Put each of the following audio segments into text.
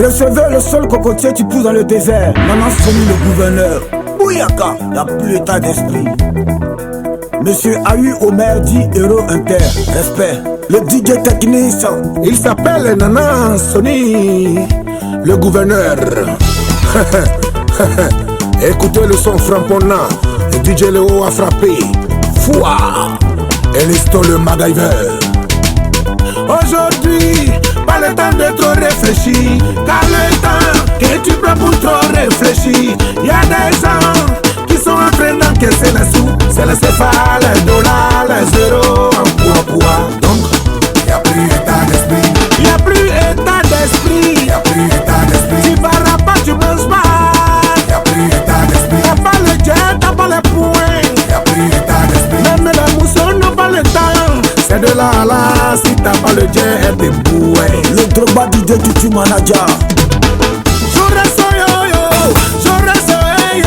Recevez le seul cocotier qui pousse dans le désert. Maman Sony le gouverneur. Bouyaka, y'a plus état d'esprit. Monsieur Ayu Omer dit héros inter. Respect. Le DJ technicien, il s'appelle Nana Sony le gouverneur. Écoutez le son frapponnant. Le DJ Léo a frappé. Foi. Elisto le MacGyver. Aujourd'hui, pas le temps de trop réfléchir, car le temps que tu prends pour trop réfléchir, y'a des gens qui sont en train d'encaisser les sous. C'est le CFA, les dollars, les euros en poids. Donc, y'a plus état d'esprit. Y'a plus état d'esprit. Y'a plus état d'esprit. Tu vas pas, tu manges pas. Y'a plus état d'esprit. T'as pas le jet, t'as pas les points. Y'a plus état d'esprit. Même les mousseaux n'ont pas le temps. C'est de là à là, si t'as pas le jet, t'es boué. Le Drogba DJ du manager. Je reste yo-yo, je reste hey,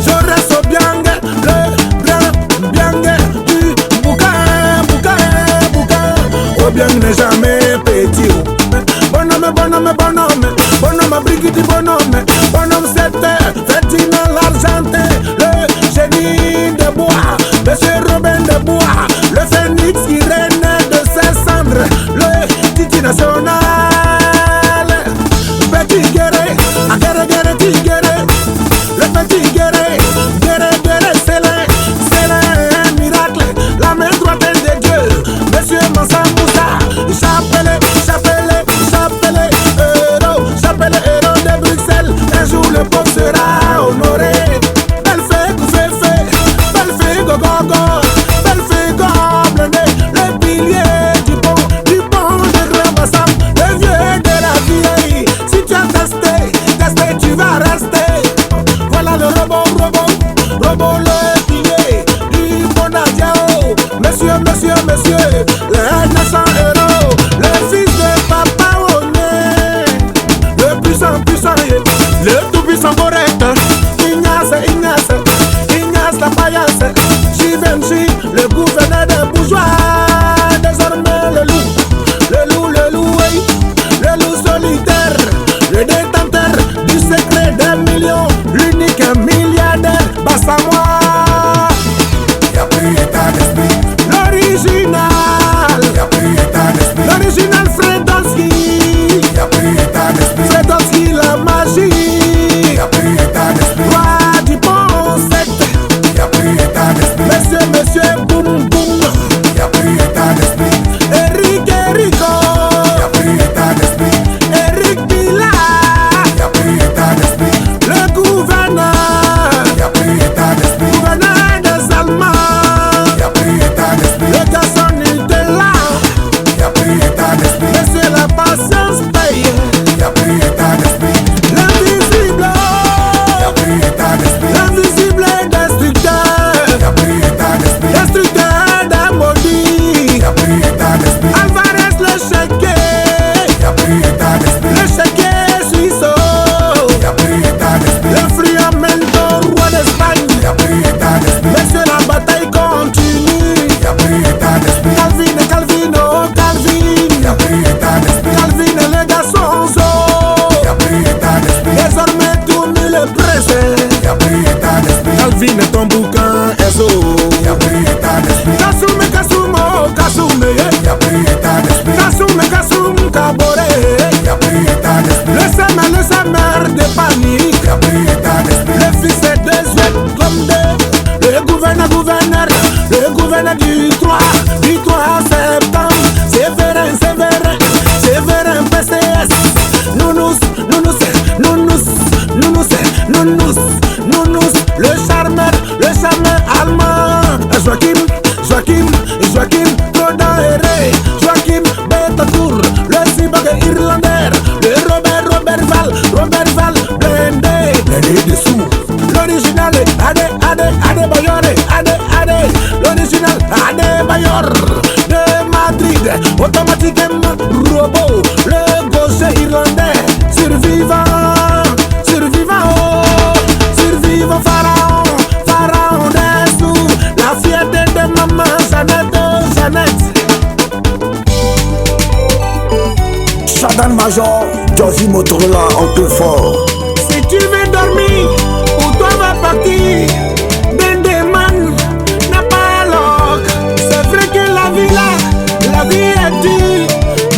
je reste bien, du bouquin. Au bien n'est jamais petit. Bonhomme, Brigitte, bonhomme, c'était Ferdinand l'Argentin, le génie de bois, Monsieur Robin de Bois, le phénix qui renaît de ses cendres, le Titi national, petit guerrier, guerre, tigre, le petit guerrier, c'est un miracle, la main droite de Dieu, Monsieur Mansa Moussa, j'appelle héros de Bruxelles, un jour le peuple sera honoré. Belle fée, go, belle fée, blindé, le pilier du pont de Grand Bassam, le vieux de la vieille. Si tu as testé, tu vas rester. Voilà le robot, le pilier du pont d'Adiao. Monsieur, les 900 euros, le fils de Papa Oné, le puissant, le tout puissant correct, Ignace la paillasse, Givenchy, le gouverneur des bourgeois, désormais le loup solitaire, le détenteur du secret des millions, l'unique milliardaire, Bassamois. Y'a plus état d'esprit. Y'a plus état d'esprit. L'original Fredolski. Y'a plus état d'esprit. Fredolski la magie. Y'a plus état d'esprit. Roi du bon secte. Y'a plus état d'esprit. Monsieur boum. Y'a plus état d'esprit. Erico. Y'a plus état d'esprit. Eric Bila. Y'a plus état d'esprit. Le gouverneur. Y'a plus état d'esprit. Gouverneur des Allemands. Y'a plus état d'esprit. Le garçon était là. Y'a plus état d'esprit. Laissez la patience paye. Y'a plus état d'esprit. L'invisible. Y'a plus état d'esprit. L'invisible est destructeur. Y'a plus état d'esprit. Destructeur d'un maudit. Y'a plus état d'esprit. Alvarez le chéquier. Y'a plus état d'esprit. Le chéquier suisseau. Y'a plus état d'esprit. Le friamento roi d'Espagne. Y'a plus état d'esprit. Monsieur la bataille continue. Y'a plus état d'esprit. Calvin. Y'a plus état d'esprit. Calvin et les garçons. Y'a plus état d'esprit. Désormais tourne le pressé. Y'a plus état d'esprit. Calvin est ton bouquin Ezo. Y'a plus état d'esprit. Kasume. Y'a plus état d'esprit. Kasume Kabore. Y'a plus état d'esprit. Le semeur de panique. Y'a plus état d'esprit. Le fils est désuet comme deux. Le gouverneur du 3 septembre. Séverin PCS. Nounous, le charmeur allemand. Joachim Trodahéré. Joachim Betancourt, le cyborg irlandais. Le Robert Val, blindé dessous. L'original Ade l'original Adebayor de Madrid, automatiquement robot, le gaucher irlandais, survivant, pharaon des sous, la fierté de maman Jeannette. Major, Josie Motorola, Oncle Fort. Si tu veux dormir, ou toi va partir. Dendeman n'a pas l'oc. C'est vrai que la vie là, la vie est dure,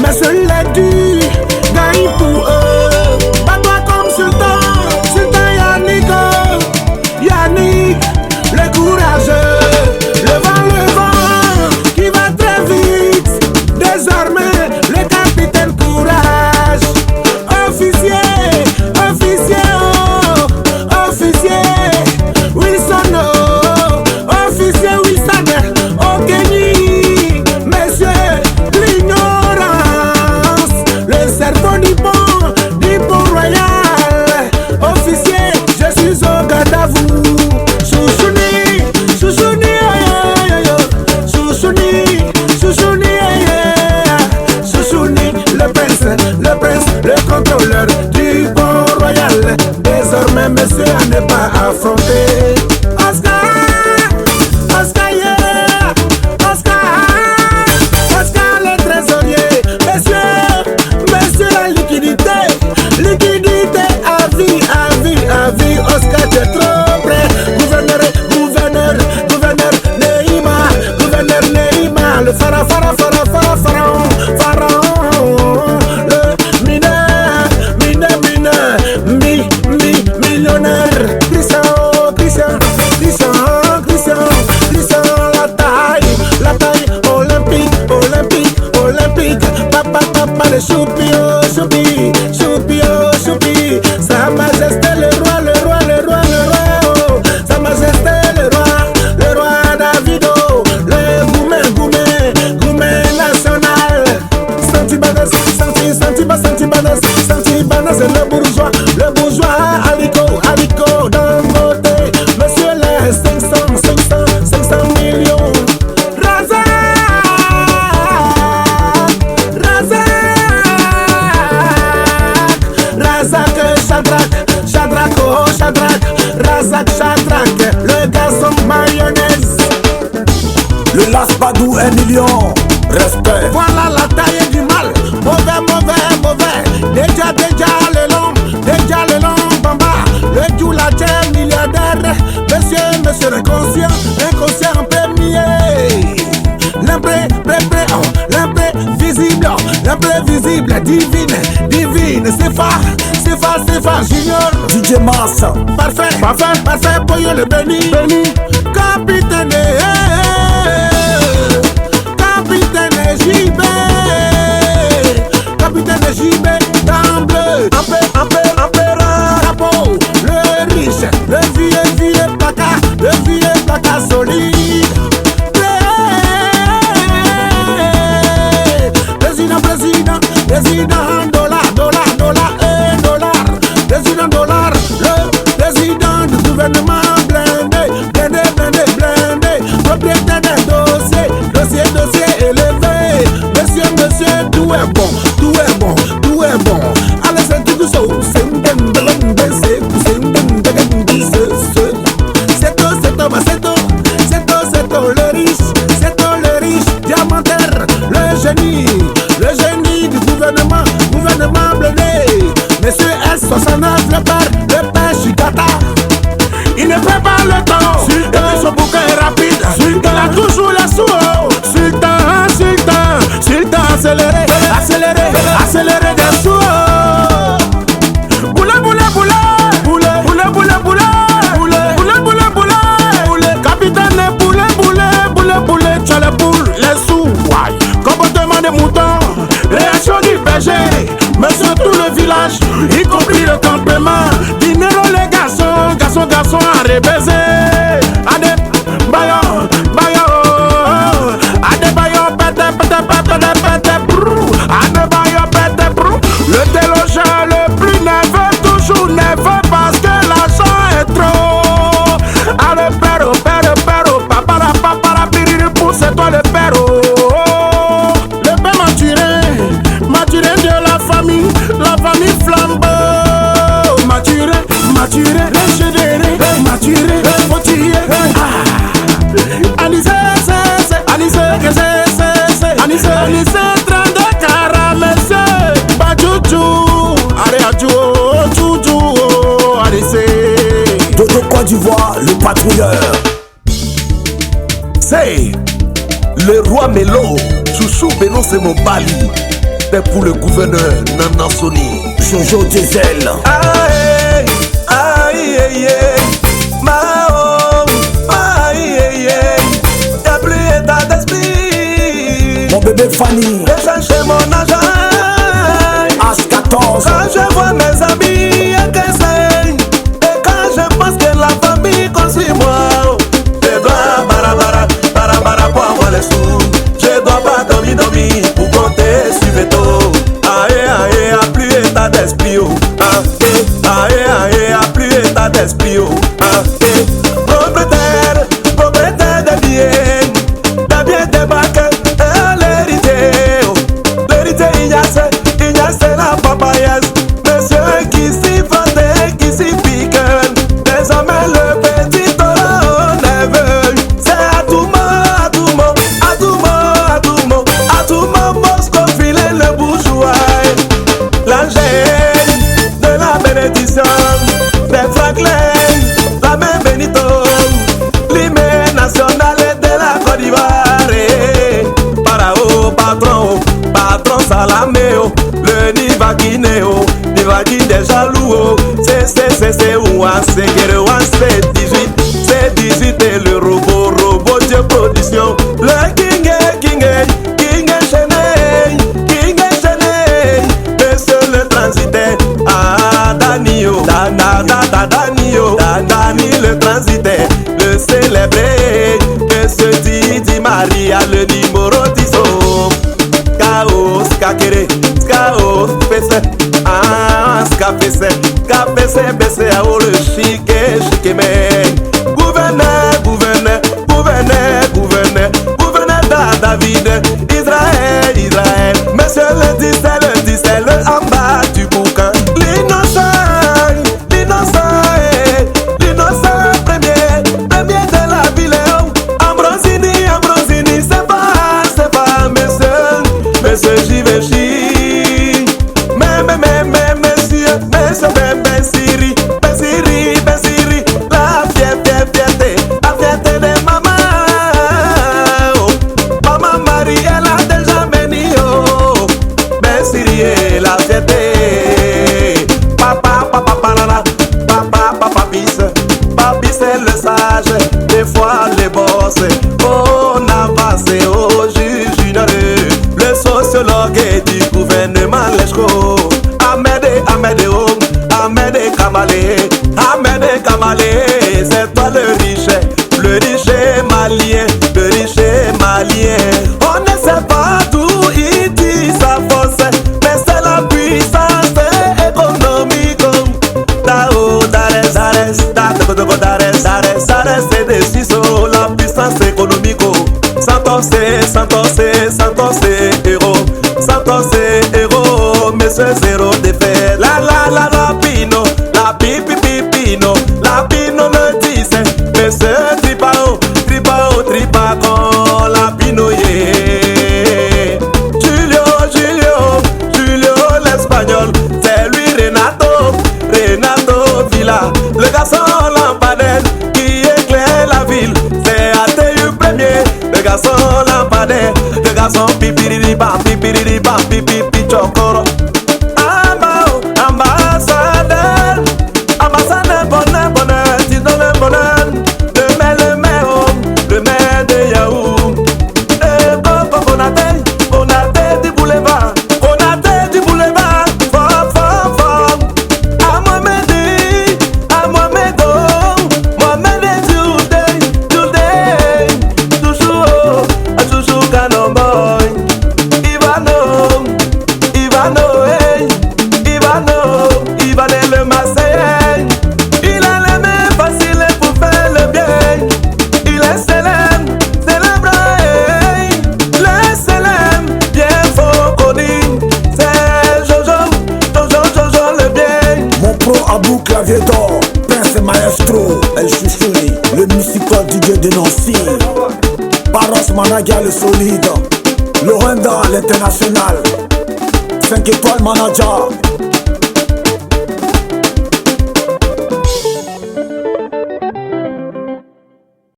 mais seul les durs gagnent pour eux. Pas-toi comme Sultan, Sultan Yannick, le courageux. Le vent qui va très vite. Désormais, le capitaine courage. Officier, oh, officier Wilson, oh, officier Wilson, au Kenny, messieurs, l'ignorance, le cerveau du pont royal. Officier, je suis au garde à vous. Chouchouni, le contrôleur du pont royal. Désormais, monsieur, à ne pas affronter. Oscar, yeah, Oscar le trésorier. Monsieur, la liquidité à vie. Oscar, tu es trop près. Gouverneur Neymar, le pharaon. Millionnaire, Christian, la taille olympique, papa le choupi, Sa Majesté le roi, oh. Sa Majesté le roi Davido, le gourmet national. Santibanas, c'est le bourgeois Aliko, Dangote, monsieur les 500 millions. Shadrach, le garçon mayonnaise. Le Laspadou, 1 million, respect. Voilà la taille du mal, mauvais. Déjà le long, bamba. Le Djoulaché milliardaire, monsieur inconscient premier. L'imprévisible, divine, c'est phare, junior. DJ Massa. Parfait, Boyo le béni. Capitaine JB, dans bleu, empereur, chapeau, le riche, le vieux placard solide. Président dollar, président dollar, le président du gouvernement blindé, propriétaire des dossiers élevés. Monsieur, tout est bon. Allez, c'est tout ça. C'est le riche, diamantaire, le génie du gouvernement blindé. Monsieur S69, le père Chicata. Il ne perd pas le temps, et puis son bouquin est rapide. Il a toujours la sourd. Sultan, accéléré des sourds. Boule. Capitaine boule, tu as les boules, les sous. Comportement des moutons, réaction du berger. Mais sur tout le village, y compris le campement. Dinero les garçons à rebaiser. Le délogeur le plus nerveux, toujours nerveux parce que l'argent est trop. Le perro, papa, c'est toi le perro. Le père Mathurin de la famille flambeau. Mathurin, le généré, Mathurin, Potier. Anisé, 32 caramels. Badjou Dodo Côte d'Ivoire, le patrouilleur. C'est le roi Melo, Chouchou Beno c'est mon bali. C'est pour le gouverneur Nana Soni, Jojo Diesel. Aïe, aïe, aïe, Mao, aïe, aïe, y'a plus état d'esprit. Mon bébé Fanny, J'ai cherché mon argent. H14. Quand je vois mes amis encaisser, et quand je pense que la famille construit moi, je dois barabara pour avoir les sous. Je dois pas dormir pour compter sur Veto. Aïe aïe, y'a plus état d'esprit. Aïe aïe, y'a plus état d'esprit. Propriétaire de biens débarqués, l'héritier. L'héritier il y a c'est la papayasse. Monsieur qui s'y frotte, qui s'y pique. Désormais le petit taureau neveu. C'est à tout moment, Bosco filer le bourgeois. L'angèle de la bénédiction, des Franklin, la main Benito, l'hymne national de la Côte d'Ivoire. Parao, patron Salameo, le Nivaguinéo, Nivagui des jaloux. C'est ouan, c'est guerre, c'est 18, c'est 18 et le robot de production. Le king enchaîné, monsieur le transitaire. Ah, Danio, Dani le transitaire, le célébré, monsieur Didi Maria, le numéro 10. Chaos, kakere, chaos, pese, skapese, bese, ao le chique, mais gouverneur David, Israël, monsieur le 10, le en bas du bouquin. L'innocent premier de la ville. Ambrosini, c'est pas, monsieur Givenchy. Mais, monsieur, Bensiri, la fierté de maman. Maman Marie, elle a déjà béni, Bensiri, la fierté. Papa, papi, c'est le sage, des fois les boss. On avance au juge, le sociologue du gouvernement Leshko. Ahmed Kamalé, c'est toi le riche malien, On ne sait pas d'où il dit sa force, mais c'est la puissance économique. Dares, c'est des ciseaux, la puissance économique. Santos, héros, monsieur zéro défait. La pino le disait, monsieur tripao, con la pino yeah. Julio l'espagnol, c'est lui Renato Villa, le garçon lampadaire qui éclaire la ville. C'est ATU premier, le garçon lampadaire, le garçon pipiribam, pipi chokoro. Ambassadeur, bonheur, tu donnes le bonheur. Le maire de Yahoo. Konaté du boulevard, fort. À Mohamed, today, toujours canon boy. Ivano, le Marseillais. Il a les mains faciles pour faire le bien. Il est célèbre, bien fort connu. C'est Jojo le bien. Mon pro Abou Clavier d'or, Prince Maestro, El Chouchouni, le musical DJ de Nancy. Paros Managa le solide, Lorenda l'international, 5 étoiles manager,